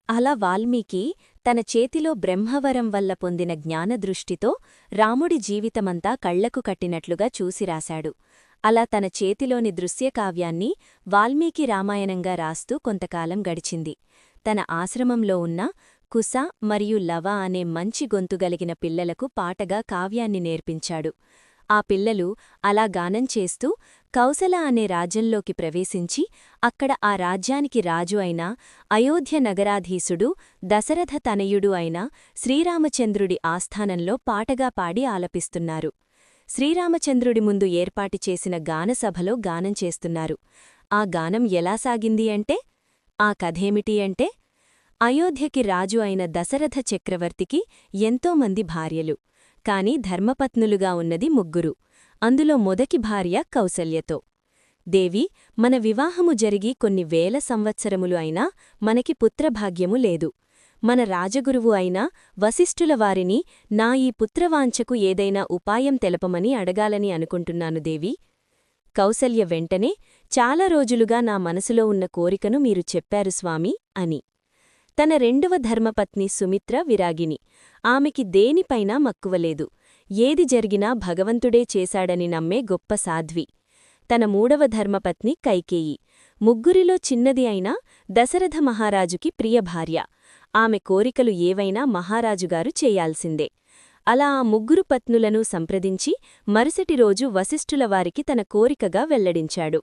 అలా వాల్మీకి తన చేతిలో బ్రహ్మవరం వల్ల పొందిన జ్ఞానదృష్టితో రాముడి జీవితమంతా కళ్లకు కట్టినట్లుగా చూసిరాశాడు. అలా తన చేతిలోని దృశ్యకావ్యాన్ని వాల్మీకి రామాయణంగా రాస్తూ కొంతకాలం గడిచింది. తన ఆశ్రమంలో ఉన్న కుశ మరియు లవ అనే మంచి గొంతుగలిగిన పిల్లలకు పాటగా కావ్యాన్ని నేర్పించాడు. ఆ పిల్లలు అలా గానం చేస్తూ కౌసల అనే రాజ్యంలోకి ప్రవేశించి అక్కడ ఆ రాజ్యానికి రాజు అయిన అయోధ్య నగరాధీశుడు దశరథ తనయుడు అయిన శ్రీరామచంద్రుడి ఆస్థానంలో పాటగా పాడి ఆలపిస్తున్నారు. శ్రీరామచంద్రుడి ముందు ఏర్పాటు చేసిన గానసభలో గానం చేస్తున్నారు. ఆ గానం ఎలా సాగింది అంటే, ఆ కథేమిటి అంటే, అయోధ్యకి రాజు అయిన దశరథ చక్రవర్తికి ఎంతోమంది భార్యలు, కాని ధర్మపత్నులుగా ఉన్నది ముగ్గురు. అందులో మొదటి భార్య కౌసల్యతో, దేవి, మన వివాహము జరిగి కొన్ని వేల సంవత్సరములు అయినా మనకి పుత్రభాగ్యము లేదు. మన రాజగురువు అయిన వశిష్ఠుల వారిని నా ఈ పుత్రవాంఛకు ఏదైనా ఉపాయం తెలపమని అడగాలని అనుకుంటున్నాను దేవి. కౌసల్య వెంటనే, చాలా రోజులుగా నా మనసులో ఉన్న కోరికను మీరు చెప్పారు స్వామి అని. తన రెండవ ధర్మపత్ని సుమిత్ర విరాగిని. ఆమెకి దేనిపైనా మక్కువలేదు. ఏది జరిగినా భగవంతుడే చేశాడని నమ్మే గొప్ప సాధ్వి. తన మూడవ ధర్మపత్ని కైకేయి. ముగ్గురిలో చిన్నది అయినా దశరథ మహారాజుకి ప్రియ భార్య. ఆమె కోరికలు ఏవైనా మహారాజుగారు చేయాల్సిందే. అలా ఆ ముగ్గురు పత్నులను సంప్రదించి మరుసటి రోజు వశిష్ఠుల వారికి తన కోరికగా వెల్లడించాడు.